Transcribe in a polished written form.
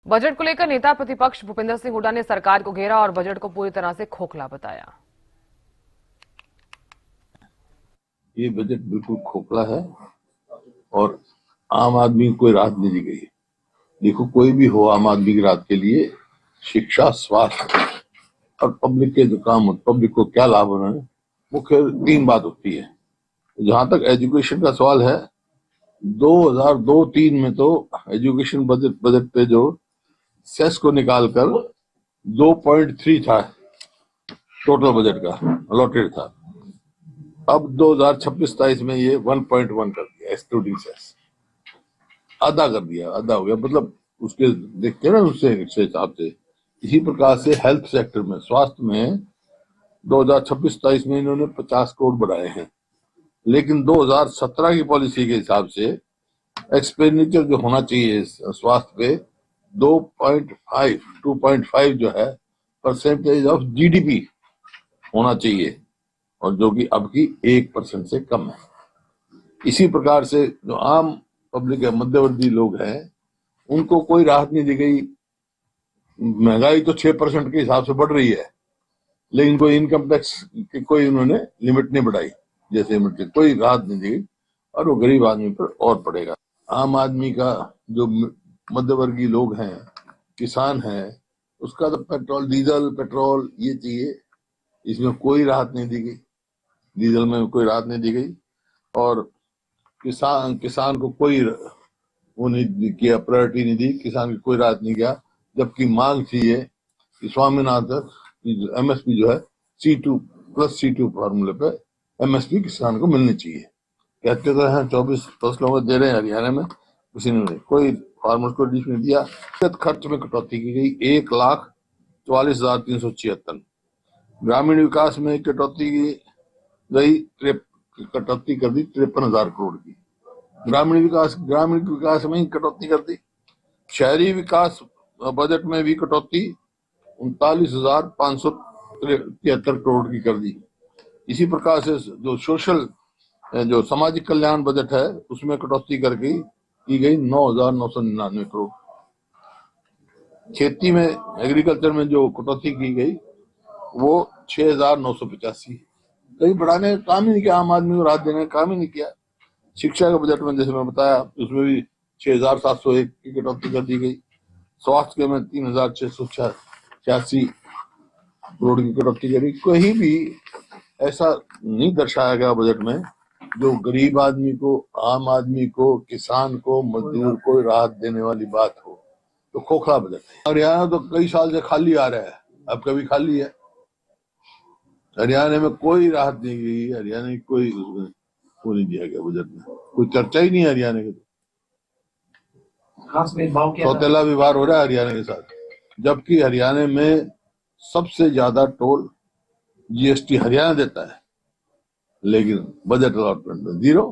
Budget को लेकर नेता प्रतिपक्ष भूपेंद्र सिंह हुड्डा ने सरकार को घेरा और बजट को पूरी तरह से खोखला बताया। ये बजट बिल्कुल खोखला है और आम आदमी को कोई राहत नहीं दी गई। देखो, कोई भी हो, आम आदमी की राहत के लिए शिक्षा, स्वास्थ्य और पब्लिक के जो काम, पब्लिक को क्या लाभ होना है, मुख्य 3 बात होती है। जहां तक एजुकेशन का सवाल है, 2002-03 में तो एजुकेशन बजट पे जो सेस को निकालकर 2.3 था टोटल बजट का अलॉटेड था। अब 2026-27 में ये 1.1 कर दिया एक्सक्लूडिंग सेस, आधा कर दिया, आधा हो गया। मतलब उसके देखते हैं ना, उससे हिसाब से। इसी प्रकार से हेल्थ सेक्टर में, स्वास्थ्य में 2026-27 में इन्होंने 50 करोड़ बढ़ाए हैं, लेकिन 2017 की पॉलिसी के हिसाब से एक्सपेंडिचर जो होना चाहिए स्वास्थ्य पे 2.5 जो है परसेंटेज ऑफ जीडीपी होना चाहिए, और जो कि अब की 1% से कम है। इसी प्रकार से जो आम पब्लिक है, मध्यवर्गीय लोग हैं, उनको कोई राहत नहीं दी गई। महंगाई तो 6% के हिसाब से बढ़ रही है, लेकिन कोई इनकम टैक्स की कोई उन्होंने लिमिट नहीं बढ़ाई, जैसे लिमिट कोई राहत नहीं दी गई, और वो गरीब आदमी पर और पड़ेगा। आम आदमी का जो मध्यवर्गीय लोग हैं, किसान हैं, उसका तो डीजल पेट्रोल ये चाहिए, इसमें कोई राहत नहीं दी गई। डीजल में कोई राहत नहीं दी गई और किसान को कोई वो नहीं किया, प्रायोरिटी नहीं दी, किसान की कोई राहत नहीं किया। जबकि मांग थी ये कि स्वामीनाथन एमएसपी जो है C2+C2 फॉर्मूले पे एमएसपी किसान को मिलनी चाहिए। कहते तो हैं 24 फसलों में दे रहे हैं, हरियाणा में किसी ने कोई फार्मर्स को रिलीफ नहीं दिया। खर्च में कटौती की गई 1,44,376। ग्रामीण विकास में कटौती की गई, कटौती कर दी 53,000 करोड़ की। ग्रामीण विकास में ही कटौती कर दी। शहरी विकास बजट में भी कटौती 39,573 करोड़ की कर दी। इसी प्रकार से जो सामाजिक कल्याण बजट है, उसमें कटौती करके की गई 9,999 करोड़। खेती में, एग्रीकल्चर में जो कटौती की गई वो 6,985। कहीं बढ़ाने का काम ही नहीं किया, आम आदमी को राहत देने का काम ही नहीं किया। शिक्षा के बजट में जैसे मैं बताया, उसमें भी 6,701 की कटौती कर दी गई। स्वास्थ्य में 3,686 करोड़ की कटौती करी। कहीं भी ऐसा नहीं दर्शाया गया बजट में जो गरीब आदमी को, आम आदमी को, किसान को, मजदूर को राहत देने वाली बात हो। तो खोखला बजट है। हरियाणा तो कई साल से खाली आ रहा है, अब कभी खाली है। हरियाणा में कोई राहत नहीं गई, हरियाणा की कोई वो नहीं दिया गया बजट में, कोई चर्चा ही नहीं है हरियाणा की। खास भेदभाव क्या सौतेला व्यवहार हो रहा है हरियाणा के साथ, जबकि हरियाणा में सबसे ज्यादा टोल जीएसटी हरियाणा देता है, लेकिन बजट अलॉटमेंट में 0।